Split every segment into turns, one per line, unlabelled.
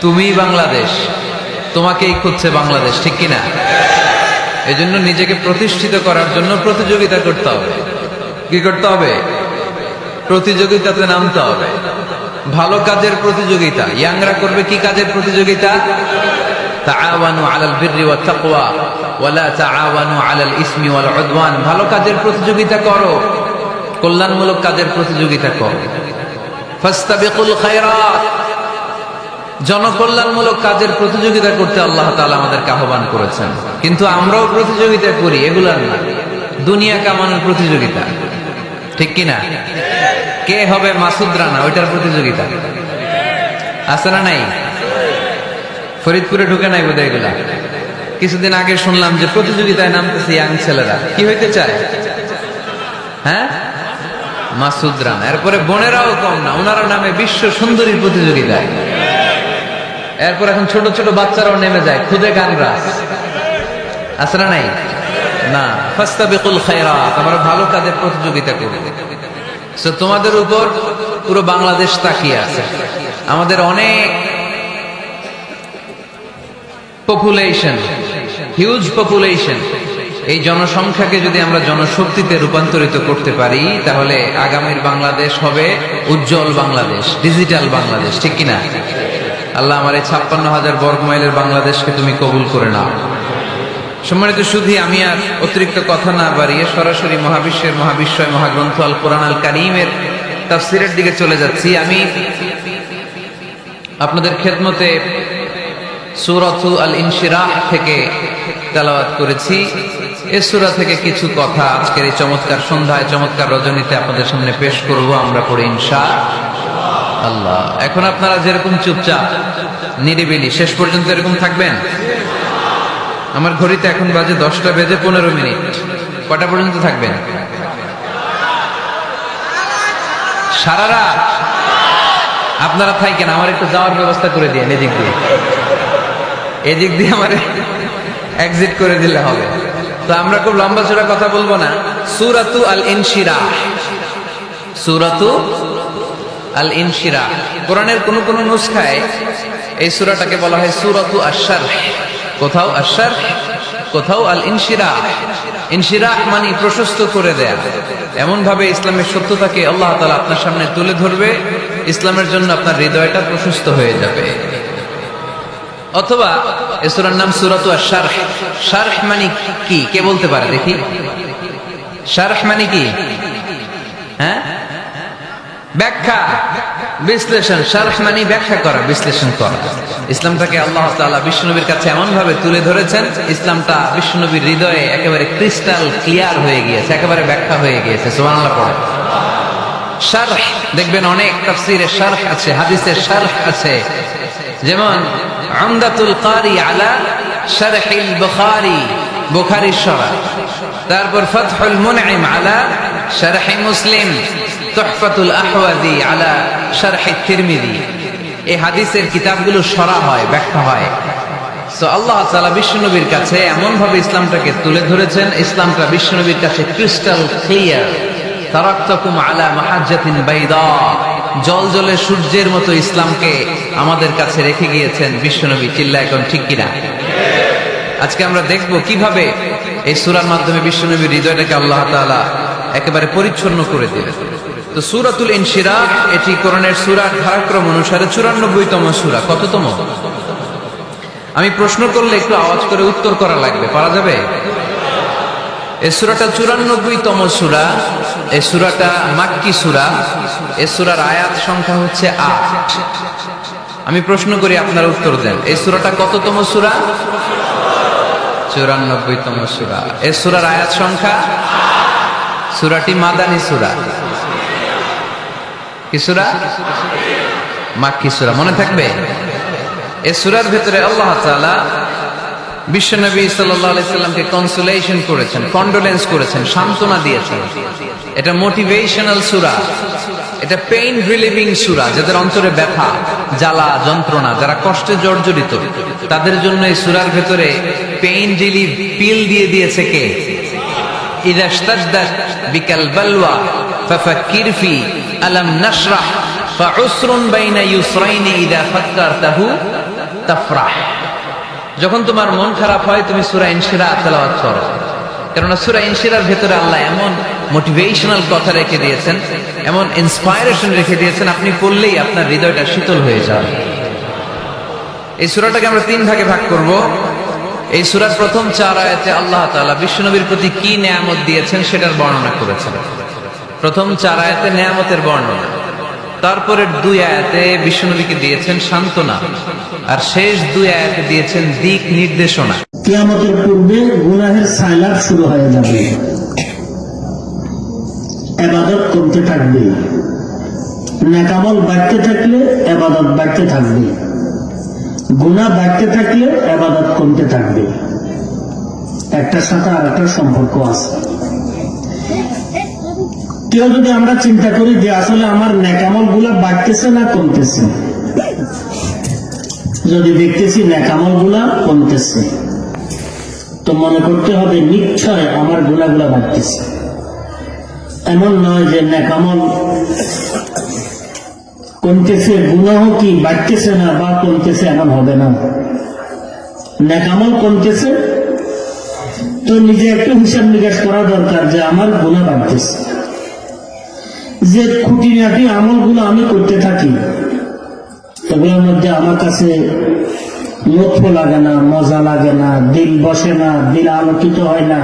তুমিই বাংলাদেশ, তোমাকেই খুঁজছে বাংলাদেশ, ঠিক কিনা? এজন্য নিজেকে প্রতিষ্ঠিত করার জন্য প্রতিযোগিতা করতে হবে। কি করতে হবে? প্রতিযোগিতাতে নামতে হবে। ভালো কাজের প্রতিযোগিতা। ইয়াংরা করবে কি কাজের প্রতিযোগিতা? তাআওয়ানু আলাল বিররি ওয়াত তাকওয়া ওয়া লা তাআওয়ানু আলাল ইসমি ওয়াল উদওয়ান। ভালো কাজের প্রতিযোগিতা করো, কল্যাণমূলক কাজের প্রতিযোগিতা করো। ফাস্তাবিকুল খায়রাত। জনকল্যাণমূলক কাজের প্রতিযোগিতা করতে আল্লাহ তাআলা আমাদেরকে আহ্বান করেছেন। কিন্তু আমরাও প্রতিযোগিতা করি, এগুলার না, দুনিয়া কামানোর প্রতিযোগিতা, ঠিক কিনা? কে হবে মাসুদ রানা, ওইটার প্রতিযোগিতা আছে না নাই? ফরিদপুরে ঢুকে নাই বোধহয় এগুলা। কিছুদিন আগে শুনলাম যে প্রতিযোগিতায় নামতেছে ইয়াং ছেলেরা। কি হইতে চায়? হ্যাঁ, মাসুদ রানা। এরপরে বোনেরাও কম না, ওনারা নামে বিশ্ব সুন্দরী প্রতিযোগিতায়। এরপর এখন ছোট ছোট বাচ্চারাও নেমে যায় খুদে গানরাজ। আছে না নাই? না, ফাস্তাবিকুল খায়রাত, আমরা ভালো কাজের প্রতিযোগিতা করি। সো তোমাদের উপর পুরো বাংলাদেশ তাকিয়ে আছে। আমাদের অনেক পপুলেশন, হিউজ পপুলেশন। এই জনসংখ্যাকে যদি আমরা জনশক্তিতে রূপান্তরিত করতে পারি, তাহলে আগামীর বাংলাদেশ হবে উজ্জ্বল বাংলাদেশ, ডিজিটাল বাংলাদেশ, ঠিক কিনা? আল্লাহ আমার এই 56,000 বর্গ মাইলের বাংলাদেশকে তুমি কবুল করে নাও। সম্মানিত শুধু আমি আর অতিরিক্ত কথা না বাড়িয়ে সরাসরি মহাবিশ্বের মহাবিশ্বয় মহাগ্রন্থ আল কোরআন আল কারীমের তাফসীরের দিকে চলে যাচ্ছি। আমি আপনাদের খেদমতে সূরাতু আল ইনশিরাহ থেকে তেলাওয়াত করেছি। এই সূরা থেকে কিছু কথা আজকের এই চমৎকার সন্ধ্যায়, চমৎকার রজনীতে আপনাদের সামনে পেশ করব আমরা পড়ে ইনশাআল্লাহ। এখন আপনারা যেরকম চুপচাপ নিরিবিলি শেষ পর্যন্ত এরকম থাকবেন। আমার ঘড়িতে এখন বাজে 10:15। কটা পর্যন্ত থাকবেন? সারা রাত আপনারা থাকেন। আমার একটু যাওয়ার ব্যবস্থা করে দিয়ে এদিক দিয়ে আমার এক্সিট করে দিলে হবে। তো আমরা খুব লম্বা চড়া কথা বলবো না। সূরাতু আল ইনশিরাহ, সূরাতু আল ইনশিরাহ। কোরআনের কোন কোন নুসখায় এই সূরাটাকে বলা হয় সূরাতু আশ-শারহ। কোথাও আশ-শারহ, কোথাও আল ইনশিরাহ। ইনশিরাহ মানে প্রশস্ত করে দেয়া। এমন ভাবে ইসলামের সত্যতাকে আল্লাহ তাআলা আপনার সামনে তুলে ধরবে, ইসলামের জন্য আপনার হৃদয়টা প্রশস্ত হয়ে যাবে। অথবা এই সূরার নাম সূরাতু আশ-শারহ। শারহ মানে কি? কে বলতে পারে দেখি? শারহ মানে কি? হ্যাঁ, ব্যাখ্যা, বিশ্লেষণ। শারহ মানে ব্যাখ্যা করা, বিশ্লেষণ করা। ইসলামটাকে আল্লাহ তাআলা বিশ্বনবীর কাছে এমন ভাবে তুলে ধরেছেন, ইসলামটা বিশ্বনবীর হৃদয়ে একেবারে ক্রিস্টাল ক্লিয়ার হয়ে গিয়েছে, একেবারে ব্যাখ্যা হয়ে গিয়েছে। সুবহানাল্লাহ পড়ে। শারহ দেখবেন অনেক তাফসীরে শারহ আছে, হাদিসের শারহ আছে। যেমন উমদাতুল কারি আলা শারহিল বুখারী, বুখারীর শরহ। তারপর ফাতহুল মুনঈম আলা শারহি মুসলিম, তুহফাতুল আহওয়াযী আলা শারহি তিরমিযী। এই হাদিসের কিতাবগুলো শরহ হয়, ব্যাখ্যা হয়। সো আল্লাহ তাআলা বিশ্বনবীর কাছে এমন ভাবে ইসলামটাকে তুলে ধরেছেন, ইসলামটা বিশ্বনবীর কাছে ক্রিস্টাল ক্লিয়ার। তারাকতুকুম আলা মাহাজ্জাতিন বাইদা, জলজলে সূর্যের মতো ইসলামকে আমাদের কাছে রেখে গিয়েছেন বিশ্বনবী। চিল্লায় এখন ঠিক কিনা? আজকে আমরা দেখব কিভাবে এই সূরার মাধ্যমে বিশ্বনবীর হৃদয়টাকে আল্লাহ তাআলা একেবারে পরিচ্ছন্ন করে দিলেন। তো সূরাতুল ইনশিরাহ এটি কোরআনের সূরার ধারাক্রম অনুসারে 94তম সূরা। কততম? আমি প্রশ্ন করলে একটু আওয়াজ করে উত্তর করা লাগবে, পারা যাবে? এই সূরাটা 94তম সূরা। এই সূরাটা মাক্কি সূরা। এই সূরার আয়াত সংখ্যা হচ্ছে 8। আমি প্রশ্ন করি, আপনারা উত্তর দেন। এই সূরাটা কততম সূরা? 94তম সূরা। এই সূরার আয়াত সংখ্যা? সূরাটি মাদানী সূরা। কি সূরা? মাক্কি সূরা। মনে থাকবে? এই সূরার ভিতরে আল্লাহ তাআলা বিশ্বনবী সাল্লাল্লাহু আলাইহি সাল্লামকে কনসোলেশন করেছেন, কন্ডোলেন্স করেছেন, সান্ত্বনা দিয়েছেন। এটা মোটিভেশনাল সূরা, এটা পেইন রিলিভিং সূরা। যাদের অন্তরে ব্যথা, জ্বালা, যন্ত্রণা, যারা কষ্টে জর্জরিত, তাদের জন্য এই সূরার ভিতরে পেইন রিলিভ পিল দিয়ে দিয়েছে কে? ইযা ইশতাদ্দাত বিকাল বালওয়া ফাফাক্কির ফি আলাম নাশরাহ ফাউসরুন বাইনা ইউসরাইনি ইযা ফাক্কারতাহু তাফরাহ। যখন তোমার মন খারাপ হয় তুমি সূরা ইনশিরাহ তেলাওয়াত করো, কেননা সূরা ইনশিরাহর ভেতরে আল্লাহ এমন মোটিভেশনাল কথা রেখে দিয়েছেন, এমন ইন্সপায়ারেশন রেখে দিয়েছেন, আপনি পড়লেই আপনার হৃদয়টা শীতল হয়ে যাবে। এই সূরাটাকে আমরা 3 ভাগে ভাগ করব। এই সূরার প্রথম 4 আয়াতে আল্লাহ তাআলা বিশ্বনবীর প্রতি কি নেয়ামত দিয়েছেন সেটার বর্ণনা করেছেন। প্রথম 4 আয়াতে নেয়ামতের বর্ণনা, তারপরের 2 আয়াতে বিশ্বনবীকে দিয়েছেন সান্ত্বনা, আর শেষ 2 আয়াতে দিয়েছেন দিক নির্দেশনা।
কিয়ামতের পূর্বে গুনাহের সাইলাব শুরু হয়ে যাবে, ইবাদত কমতে থাকবে, নেক আমল বাড়তে থাকলে ইবাদত বাড়তে থাকবে, গুনাহ বাড়তে থাকলে ইবাদত কমতে থাকবে। একটার সাথে আরেকটার সম্পর্ক আছে। কেউ যদি আমরা চিন্তা করি যে আসলে আমার নেক আমল গুলা বাড়তেছে না কমতেছে, যদি দেখতেছি নেক আমল গুলা কমতেছে, তো মনে করতে হবে নিশ্চয় আমার গুনাহগুলা বাড়তেছে। এমন নয় যে নেক আমল কমতেছে, গুনাহ কি বাড়তেছে না বা কমতেছে, এমন হবে না। নেক আমল কমতেছে তো নিজে একটু হিসাব নিকাশ করা দরকার যে আমার গুনাহ বাড়তেছে। যে খুঁটিনাটি আমলগুলো আমি করতে থাকি এগুলোর মধ্যে আমার কাছে লক্ষ্য লাগে না, মজা লাগে না, দিল বসে না, দিল আলোকিত হয় না,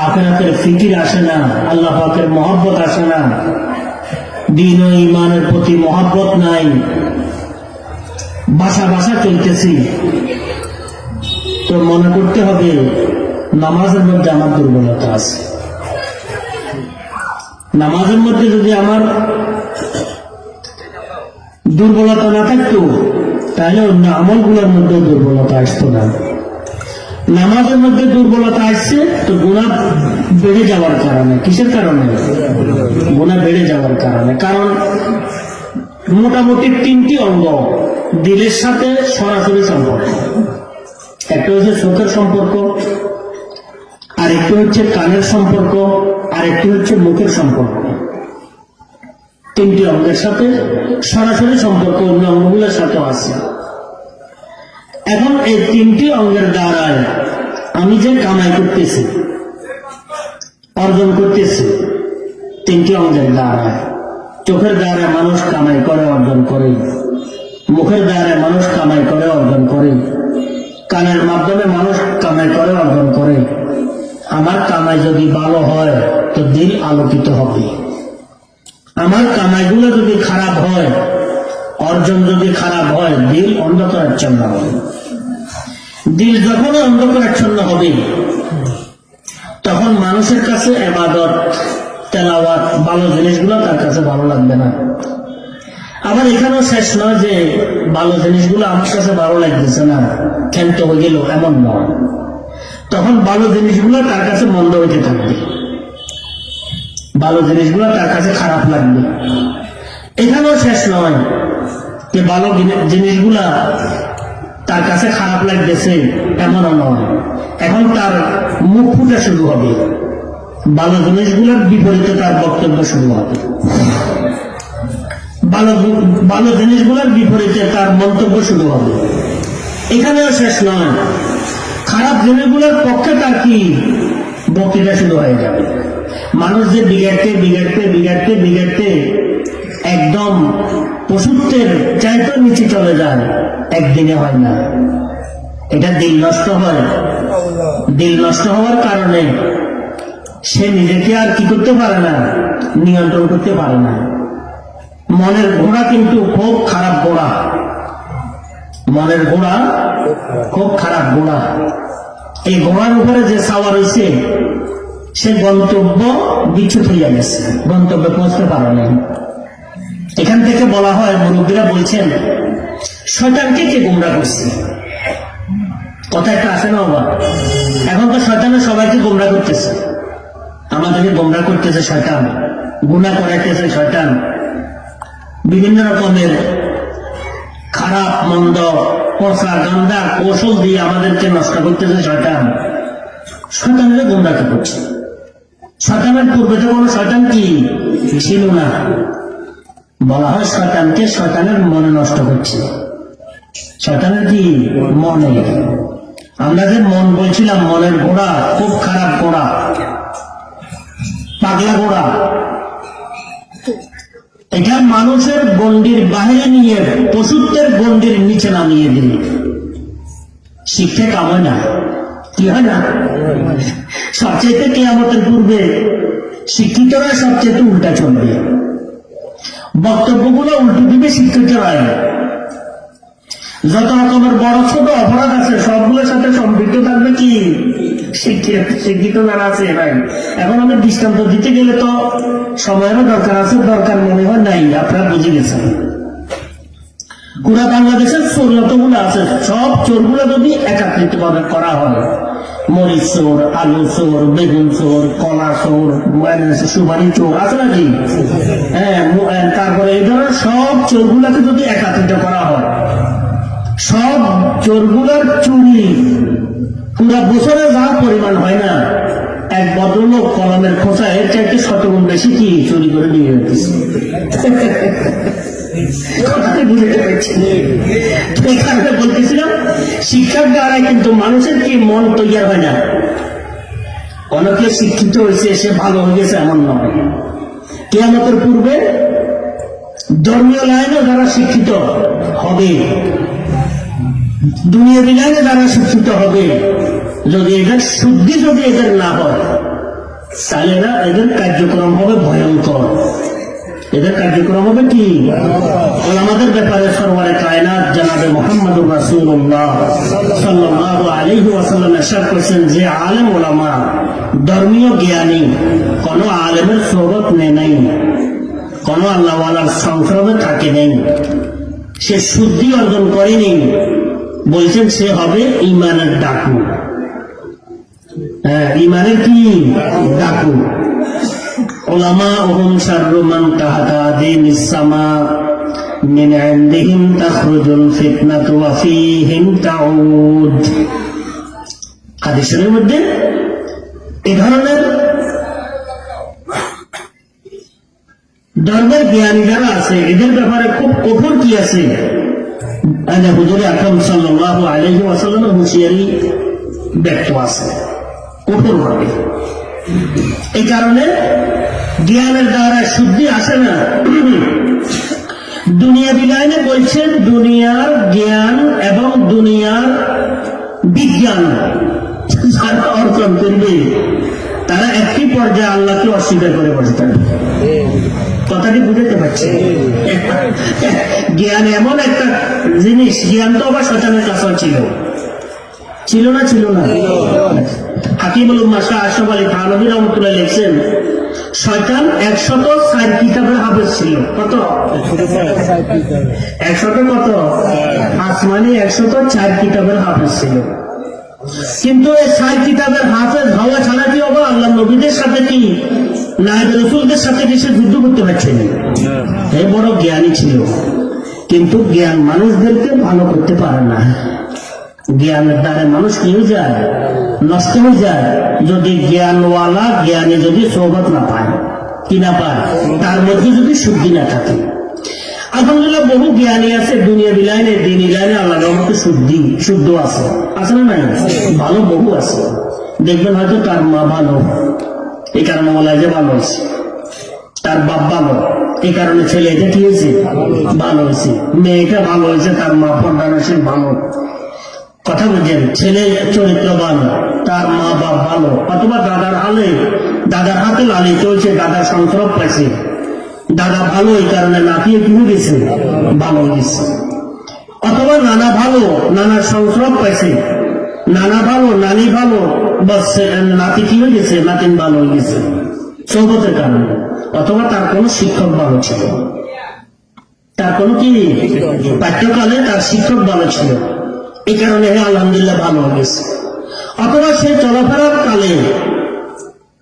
আখিরাতের ফিকির আসে না, আল্লাহ পাকের মহব্বত আসে না, দ্বীন ও ঈমানের প্রতি মহব্বত নাই, বাসা বাসা চলতেছি, তো মনে করতে হবে নামাজের মধ্যে আমার দুর্বলতা আছে। নামাজের মধ্যে যদি আমার দুর্বলতা না থাকতো তাহলে অন্য আমলগুলোর মধ্যে দুর্বলতা আসতো না। নামাজের মধ্যে দুর্বলতা আসছে তো গুনাহ বেড়ে যাওয়ার কারণে। কিসের কারণে? গুনাহ বেড়ে যাওয়ার কারণে। কারণ মোটামুটি 3টি অঙ্গ দিলের সাথে সরাসরি সম্পর্ক। একটা হচ্ছে চোখের সম্পর্ক, আর একটু হচ্ছে কানের সম্পর্ক, আর একটু হচ্ছে মুখের সম্পর্ক। 3টি অঙ্গের সাথে সরাসরি সম্পর্ক অন্য অঙ্গগুলোর সাথে আছে। এখন এই 3টি অঙ্গের দ্বারায় আমি যে কামাই করতেছি, অর্জন করতেছি, 3টি অঙ্গের দ্বারায়, চোখের দ্বারা মানুষ কামাই করে অর্জন করে, মুখের দ্বারা মানুষ কামাই করে অর্জন করে, কানের মাধ্যমে মানুষ কামাই করে অর্জন করে। আমার কামাই যদি ভালো হয় তো দিল আলোকিত হবে, আমার কামাইগুলো যদি খারাপ হয়, অর্জন যদি খারাপ হয়, দিল অন্ধকারাচ্ছন্ন হবে। দিল যখন অন্ধকারাচ্ছন্ন হবে তখন মানুষের কাছে ইবাদত, তেলাওয়াত, ভালো জিনিসগুলো তার কাছে ভালো লাগবে না। আবার এখানেও শেষ নয় যে ভালো জিনিসগুলো আমার কাছে ভালো লাগতেছে না, ক্ষান্ত হয়ে গেল, এমন নয়। তখন ভালো জিনিসগুলো তার কাছে মন্দ হইতে থাকবে, ভালো জিনিসগুলো তার কাছে খারাপ লাগবে। এখানেও শেষ নয় যে ভালো জিনিসগুলা তার কাছে খারাপ লাগতেছে, এমনও নয়। এখন তার মুখ ফুটে শুরু হবে, ভালো জিনিসগুলোর বিপরীতে তার বক্তব্য শুরু হবে, ভালো জিনিসগুলোর বিপরীতে তার মন্তব্য শুরু হবে। এখানেও শেষ নয়, খারাপ জিনিসগুলোর পক্ষে তার কি বক্তৃতা শুরু হয়ে যাবে। মানুষ যে বিগাড়তে বিগাড়তে বিগাড়তে বিগাড়তে একদম পশুত্বের চাইতে নিচে চলে যায়, একদিনে হয় না। এটা দিল নষ্ট হয়। দিল নষ্ট হওয়ার কারণে সে নিজেকে আর কি করতে পারে না, নিয়ন্ত্রণ করতে পারে না। মনের ঘোড়া কিন্তু খুব খারাপ ঘোড়া, মনের ঘোড়া খুব খারাপ ঘোড়া। এই ঘোড়ার উপরে যে সাওয়ার হয়েছে সে গন্তব্য বিচ্যুত হইয়া গেছে, গন্তব্যে পৌঁছতে পারে না। এখান থেকে বলা হয়, মুরব্বীরা বলছেন, শয়তানকে কে গোমরা করছে। কথা একটা আসে না বাবা? এখন তো শয়তানের সবাইকে গোমরা করতেছে, আমাদেরকে গোমরা করতেছে শয়তান, গুনাহ করাইতেছে শয়তান, বিভিন্ন রকমের খারাপ মন্দ পচা গান্দা কৌশল দিয়ে আমাদেরকে নষ্ট করতেছে শয়তান। শয়তানের গোমরাকে করছে। শয়তানের পূর্বে তো কোনো শয়তান কি ছিল না। বলা হয় শয়তানকে শয়তানের মনে নষ্ট করছে। শয়তানের কি? মনে। আমরা যে মন বলছিলাম, মনের গোড়া খুব খারাপ গোড়া, পাগলা গোড়া। এটা মানুষের গণ্ডির বাইরে নিয়ে পশুত্বের গণ্ডির নিচে নামিয়ে দিল। শিক্ষা কামায় না, কি হয় না? সবচেয়ে কিয়ামতের পূর্বে শিক্ষিতরা সবচেয়ে উল্টা চলবে, বক্তব্যগুলো উল্টো দিবে শিক্ষিতরা। যত রকমের বড় ছোট অপরাধ আছে সবগুলোর সাথে সম্পৃক্ত থাকবে কি? শিক্ষিত যারা আছে ভাই। এখন আমি দৃষ্টান্ত দিতে গেলে তো সময়েরও দরকার আছে, দরকার মনে হয় নাই, আপনারা বুঝে গেছেন। পুরা বাংলাদেশের চোর যতগুলো আছে সব চোরগুলো যদি একত্রিত ভাবে করা হয়, মরিচ চোর, আলু চোর, বেগুন চোর, কলা চোর, সুপারি চোর আছে নাকি? হ্যাঁ, তারপরে এই ধরনের সব চোরগুলাকে যদি একত্রিত করা হয়, সব চোরগুলার চুরি পুরা বছরে যা পরিমাণ হয় না, এক ভদ্রলোক কলমের খোঁচা এর চাইতে 100 গুণ বেশি কি চুরি করে নিয়ে যেতেছে। বলতেছিলাম শিক্ষার দ্বারা কিন্তু মানুষের কি মন তৈরি হয় না। অনেকে শিক্ষিত হয়েছে, সে ভালো হয়ে গেছে এমন নয়। কিয়ামতের পূর্বে ধর্মীয় লাইনে যারা শিক্ষিত হবে, দুনিয়াবী লাইনে যারা শিক্ষিত হবে, যদি এদের শুদ্ধি যদি এদের না হয়, তাহলে এদের কার্যক্রম হবে ভয়ঙ্কর। এদের কার্যক্রম হবে কি? ওলামাদের ব্যাপারে সরওয়ারে কায়নাত জনাবে মুহাম্মদুর রাসূলুল্লাহ সাল্লাল্লাহু আলাইহি ওয়াসাল্লাম ইরশাদ করেছেন যে আলেম ওলামা ধর্মীয় জ্ঞানী কোন আলেমের সোহবত নেয় নাই, কোন আল্লাহ ওয়ালার সংসর্গে থাকে নেই, সে শুদ্ধি অর্জন করেনি, বলছেন সে হবে ঈমানের ডাকু। হ্যাঁ, ঈমানের কি ডাকু। উলামাউহুম শাররু মান তাহাতা আযীমিস সামা মিন ইনদিহিম তাখরুজুল ফিতনাতু ওয়া ফীহিম তাউদ। হাদিসের মধ্যে এই ধরনের ধর্মের জ্ঞানী যারা আছে এদের ব্যাপারে খুব কঠোর কি আছে, হুজুর আকরাম সাল্লাল্লাহু আলাইহি ওয়াসাল্লামের হুঁশিয়ারি ব্যক্ত আছে কঠোর ভাবে। এই কারণে জ্ঞানের দ্বারা শুদ্ধি আসে না। দুনিয়া বিলাইনে বলছেন দুনিয়ার জ্ঞান এবং দুনিয়ার বিজ্ঞান যারা অর্জন করবে তারা একই পর্যায়ে আল্লাহকে অস্বীকার করে বসে থাকবে। কথাটি বুঝতে পারছি? জ্ঞান এমন একটা জিনিস, জ্ঞান তো আবার শয়তানের কাছেও ছিল, ছিল না? ছিল না? হাকিমুল উম্মাহ শাহ আশরাফ আলী থানভী রাহমাতুল্লাহ লিখছেন শয়তান 104 কিতাবের হাফেজ ছিল। কত? 100 কত? আসমানি 104 কিতাবের হাফেজ ছিল। কিন্তু এই 4 কিতাবের হাফেজ হওয়া ছাড়া কি হবে? আল্লাহ নবীদের সাথে কি নায়েব রাসূলদের সাথে কি সে যুদ্ধ করতে পারছে না? এই বড় জ্ঞানী ছিল, কিন্তু জ্ঞান মানুষদেরকে ভালো করতে পারে না। জ্ঞানের দ্বারা মানুষ কি হয়ে যায়? নষ্ট হয়ে যায়। যদি জ্ঞানওয়ালা জ্ঞানী যদি সোহবত না পায়, কি না পায়, তার মধ্যে যদি শুদ্ধি না থাকে। আলহামদুলিল্লাহ বহু জ্ঞানী আছে দুনিয়া বিলাইনে, দিন লাইনে আল্লাহর রহমতে শুদ্ধ আছে, আছে না নাই? ভালো বহু আছে। দেখবেন হয়তো তার মা ভালো, এই কারণে বলা যায় ভালো হয়েছে, তার বাপ ভালো, এই কারণে ছেলেটা কি হয়েছে? ভালো হয়েছে। মেয়েটা ভালো হয়েছে, তার মা পর্দানশীল ভালো। কথা বুঝছেন? ছেলে চরিত্রবান, তার মা বাপ ভালো, অথবা দাদার হাতে লালিত হয়েছে, দাদার সংস্রব পাইছে, দাদা ভালো, এই কারণে নাতিও কি গেছে? ভালো গেছে। অথবা নানা ভালো, নানার সংস্রব পাইছে, নানা ভালো, নানি ভালো, বাস নাতি কি হয়ে গেছে? নাতিন ভালো হয়ে গেছে সৌবতের কারণে। অথবা তার কোন শিক্ষক ভালো ছিল, তার কোন কি পাঠ্যকালে তার শিক্ষক ভালো ছিল, এই কারণে আলহামদুলিল্লাহ ভালো হয়ে গেছে। অথবা সে চলাফেরার কালে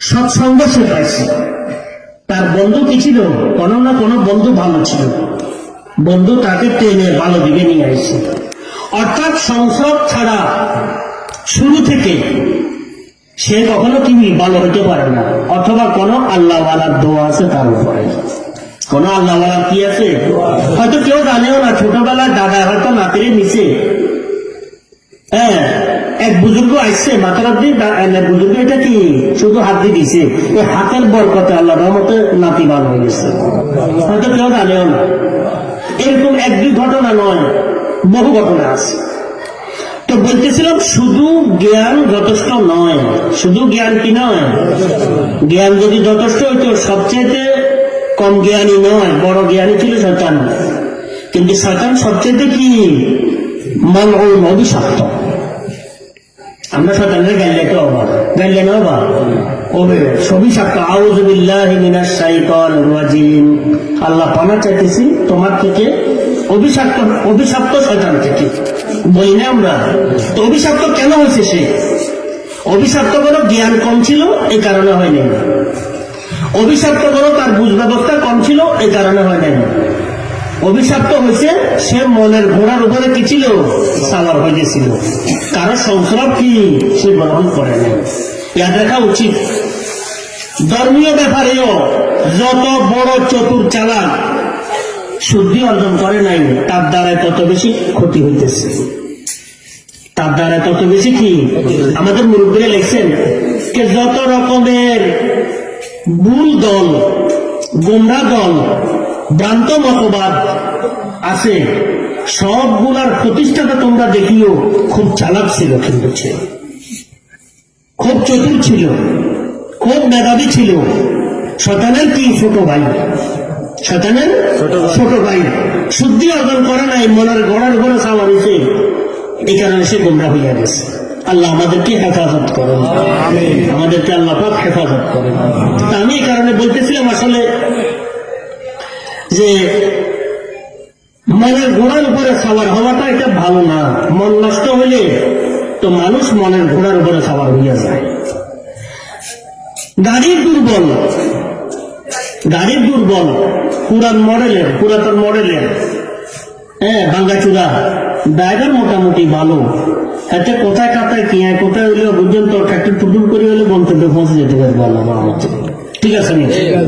সৎসঙ্গ সে পাইছে, তার বন্ধু কি ছিল? কোনো না কোনো বন্ধু ভালো ছিল, বন্ধু তাকে টেনে ভালো দিকে নিয়ে আসছে। অর্থাৎ সংসর্গ ছাড়া শুরু থেকে সে কখনো কি ভালো হতে পারে না। অথবা কোনো আল্লাহ ওয়ালার দোয়া আছে তার উপরে, কোন আল্লাহ কি আছে? হয়তো কেউ জানেও না, ছোটবেলায় দাদা হয়তো নাতিরে নিচে, হ্যাঁ, এক বুজুর্গ আসছে মাথার দিন, বুজুর্গ এটা কি শুধু হাত দিয়ে দিছে, ওই হাতের বরকতে আল্লাহ রহমতে নাতি ভালো হয়ে গেছে, হয়তো কেউ জানেও না। এরকম এক দুই ঘটনা নয়, বহু ঘটনা আছে। তো বলতেছিলাম শুধু জ্ঞান যথেষ্ট নয়, শুধু জ্ঞান কি নয়, জ্ঞান যদি যথেষ্ট হইতো, সবচেয়ে কম জ্ঞানী নয়, বড় জ্ঞানী ছিল শয়তান। কিন্তু শয়তান সবচেয়ে কি মালউন, অভিশপ্ত। আমরা শয়তানের গাইলে তো অবাক, গাইলে না অবাক, অভিশপ্ত। আউযু বিল্লাহি মিনাশ শাইতানির রাজিম। আল্লাহ পানা চাইতেছি তোমার থেকে, অভিশপ্ত, অভিশপ্ত শয়তান থেকে, বলি না আমরা? তো অভিশপ্ত কেন হয়েছে সে? অভিশপ্ত করো জ্ঞান কম ছিল, এই কারণে হয়নি। অভিশপ্ত করো তার বুঝ ব্যবস্থা কম ছিল, এই কারণে হয় নাই। অভিশপ্ত হয়েছে সে মনের ঘোড়ার উপরে কি ছিল, সাওয়ার হয়ে গেছিল, কারো সংস্রব কি সে গ্রহণ করে নাই। ইয়া দেখা উচিত। ধর্মীয় ব্যাপারেও যত বড় চতুর চালাক শুদ্ধি অর্জন করে নাই, তার দ্বারাই তত বেশি ক্ষতি হইতেছে, তার দ্বারা তত বেশি কি। আমাদের মুরব্বীরা লিখছেন যে যত রকমের ভুল দল, গোমরা দল, ভ্রান্ত মতবাদ আছে, সবগুলার প্রতিষ্ঠাতা তোমরা দেখিও খুব চালাক ছিল, কিন্তু ছিল খুব চতুর ছিল, খুব মেধাবী ছিল। শয়তানের কি ছোট ভাই, শয়তানের ছোট ভাই শুদ্ধি অর্জন করে নাই, মনের ঘোড়ার উপরে সাওয়ার হয়েছে, এই কারণে সে গোমরা হইয়া গেছে। আল্লাহ আমাদেরকে হেফাজত করেন, আমাদেরকে আল্লাহ পাক হেফাজত করেন। আমি এই কারণে বলতেছিলাম আসলে যে মনের ঘোড়ার উপরে সাওয়ার হওয়াটা এটা ভালো না। মন নষ্ট হইলে তো মানুষ মনের ঘোড়ার উপরে সাওয়ার হইয়া যায়। গাড়ির দুর্বল, গাড়ির দুর্বল, পুরাতন মডেলের, হ্যাঁ, ভাঙ্গাচুরা ড্রাইভার মোটামুটি ভালো, এতে কোথায় কাতায় কি কোথায় হইলেও পর্যন্ত ট্রাক্টর টুটুল করে হলে গন্তব্যে পৌঁছে যেতে পারবো আল্লাহ রহমতে। ঠিক আছে,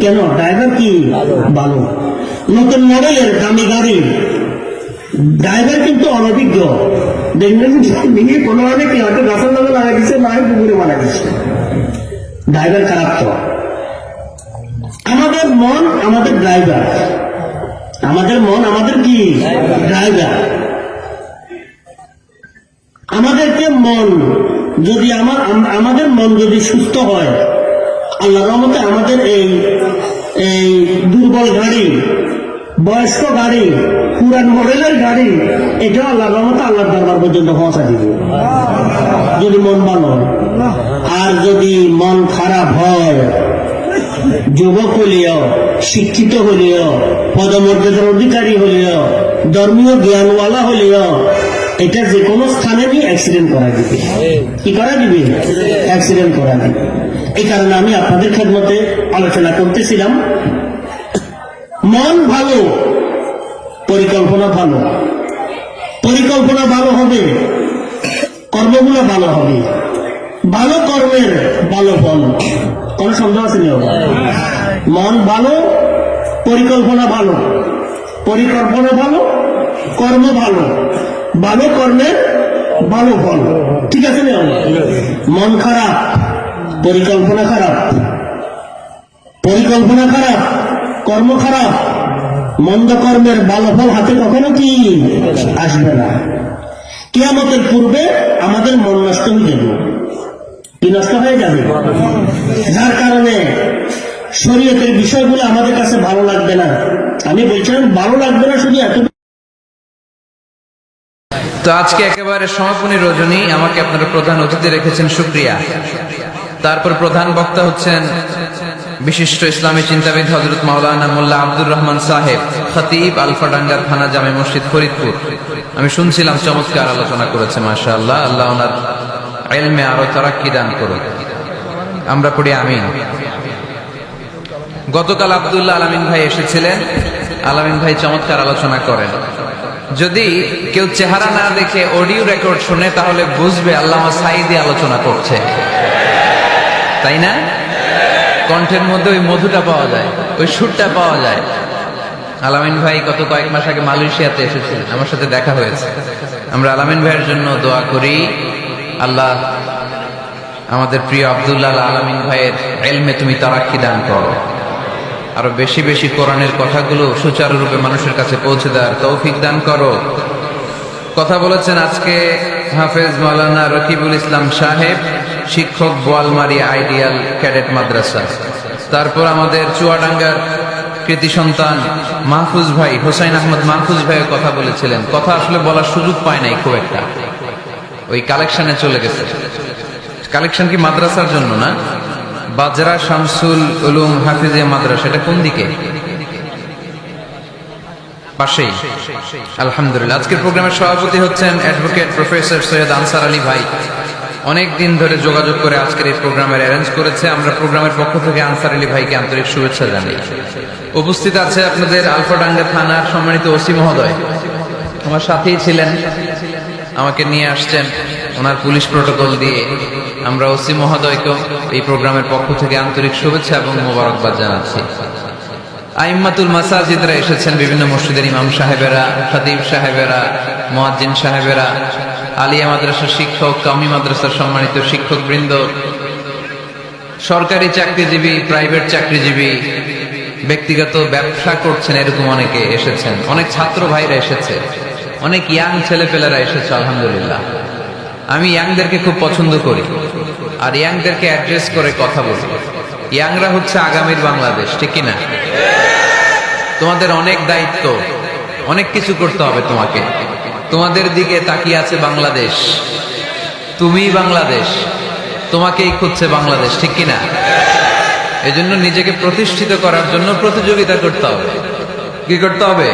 কেন ড্রাইভার কি ভালো। নতুন মডেলের দামি গাড়ি ড্রাইভার কিন্তু অনভিজ্ঞ, দেখবেন কোনো অনেক হয়তো গাছের নামে লাগা দিচ্ছে, না হয় পুকুরে মারা দিচ্ছে, ড্রাইভার খারাপ। তো আমাদের মন আমাদের ড্রাইভার, আমাদের মন আমাদের কি ড্রাইভার। আমাদেরকে মন যদি আমাদের মন যদি সুস্থ হয়, আল্লাহ রহমতে আমাদের এই দুর্বল গাড়ি, বয়স্ক গাড়ি, পুরান মডেলের গাড়ি, এটাও আল্লাহ রহমতে আল্লাহর দরবার পর্যন্ত পৌঁছা দিবে যদি মন ভালো হয়। আর যদি মন খারাপ হয়, যুবক হলেও, শিক্ষিত হলেও, পদমর্যাদার অধিকারী হলেও, ধর্মীয় জ্ঞানওয়ালা হলেও, এটা যে কোনো স্থানে নিয়ে অ্যাক্সিডেন্ট করা দিবে। কি করা দিবে? অ্যাক্সিডেন্ট করা দিবে। এই কারণে আমি আপনাদের খেদমতে আলোচনা করতেছিলাম, মন ভালো, পরিকল্পনা ভালো, পরিকল্পনা ভালো হবে, কর্মগুলো ভালো হবে, ভালো কর্মের ভালো ফল। কোন সন্দেহ আছে? মন ভালো, পরিকল্পনা ভালো, পরিকল্পনা ভালো, কর্ম ভালো, ভালো কর্মের ভালো ফল। ঠিক আছে না? মন খারাপ, পরিকল্পনা খারাপ, পরিকল্পনা খারাপ, কর্ম খারাপ, মন্দ কর্মের ভালো ফল হাতে কখনো কি আসবে না। কিয়ামতের পূর্বে আমাদের মন নষ্ট হয়ে যাবে। কি নষ্ট হয়ে যাবে? যার কারণে শরীয়তের বিষয়গুলো আমাদের কাছে ভালো লাগবে না। আমি বলছিলাম ভালো লাগবে না শুধু এত।
তো আজকে একেবারে সমাপনী রজনী, আমাকে আপনারা প্রধান অতিথি রেখেছেন, শুকরিয়া। তারপর প্রধান বক্তা হচ্ছেন বিশিষ্ট ইসলামী চিন্তাবিদ হযরত মাওলানা মোল্লা আব্দুর রহমান সাহেব, খতিব, আলফাডাঙ্গা থানা, জামে মসজিদ, ফরিদপুর। আমি শুনছিলাম চমৎকার আলোচনা করেছে, মাশাআল্লাহ। আল্লাহ ওনার ইলমে আরো তারাক্কি দান করুন, আমরা পড়ি আমিন। গতকাল আব্দুল্লাহ আলামিন ভাই এসেছিলেন, আলামিন ভাই চমৎকার আলোচনা করেন। যদি কেউ চেহারা না দেখে অডিও রেকর্ড শুনে তাহলে বুঝবে আল্লামা সাঈদী আলোচনা করছে, তাই না? কণ্ঠের মধ্যে ওই মধুটা পাওয়া যায়, ওই সুরটা পাওয়া যায়। আলামিন ভাই গত কয়েক মাস আগে মালয়েশিয়াতে এসেছিলেন, আমার সাথে দেখা হয়েছে। আমরা আলামিন ভাইয়ের জন্য দোয়া করি, আল্লাহ আমাদের প্রিয় আব্দুল্লাহ আলামিন ভাইয়ের ইলমে তুমি তারাক্কি দান করো, আরো বেশি বেশি কোরআনের কথাগুলো সুচারুরূপে মানুষের কাছে পৌঁছে দেওয়ার তৌফিক দান করো। কথা বলেছেন আজকে হাফেজ মাওলানা রকিবুল ইসলাম সাহেব, শিক্ষক, বোয়ালমারি আইডিয়াল ক্যাডেট মাদ্রাসা। তারপর আমাদের চুয়াডাঙ্গার কৃতি সন্তান মাহফুজ ভাই, হোসাইন আহমদ মাহফুজ ভাইয়ের কথা বলেছিলেন। কথা আসলে বলার সুযোগ পায় নাই খুব একটা, ওই কালেকশনে চলে গেছে। কালেকশন কি মাদ্রাসার জন্য না? বাজরা শামসুল উলুম হাফিজিয়া মাদ্রাসা, এটা কোন দিকে? পাশেই। আলহামদুলিল্লাহ। আজকের প্রোগ্রামের সভাপতি হচ্ছেন advocate professor Syed answer Ali ভাই। অনেক দিন ধরে যোগাযোগ করে আজকের এই প্রোগ্রামের অ্যারেঞ্জ করেছে। আমরা প্রোগ্রামের পক্ষ থেকে আনসার আলী ভাইকে আন্তরিক শুভেচ্ছা জানাই। উপস্থিত আছে আপনাদের আলফাডাঙ্গা থানার সম্মানিত ওসি মহোদয়, আমার সাথেই ছিলেন, আমাকে নিয়ে আসছেন ওনার পুলিশ প্রটোকল দিয়ে। আমরা ওসি মহোদয়কেও এই প্রোগ্রামের পক্ষ থেকে আন্তরিক শুভেচ্ছা এবং মোবারকবাদ জানাচ্ছি। আইম্মাতুল মাসাজিদরা এসেছেন, বিভিন্ন মসজিদের ইমাম সাহেবেরা, খতিব সাহেবেরা, মুয়াজ্জিন সাহেবেরা, আলিয়া মাদ্রাসার শিক্ষক, কামি মাদ্রাসার সম্মানিত শিক্ষক বৃন্দ, সরকারি চাকরিজীবী, প্রাইভেট চাকরিজীবী, ব্যক্তিগত ব্যবসা করছেন এরকম অনেকে এসেছেন, অনেক ছাত্র ভাইরা এসেছে, অনেক ইয়াং ছেলেপেলেরা এসেছে। আলহামদুলিল্লাহ। আমি ইয়াংদেরকে খুব পছন্দ করি আর ইয়াংদেরকে অ্যাড্রেস করে কথা বলি। ইয়াংরা হচ্ছে আগামীর বাংলাদেশ, ঠিক কিনা? তোমাদের অনেক দায়িত্ব, অনেক কিছু করতে হবে তোমাকে। তোমাদের দিকে তাকিয়ে আছে বাংলাদেশ, তুমি বাংলাদেশ, তোমাকেই খুঁজছে বাংলাদেশ, ঠিক কিনা? এজন্য নিজেকে প্রতিষ্ঠিত করার জন্য প্রতিযোগিতা করতে হবে। কি করতে হবে?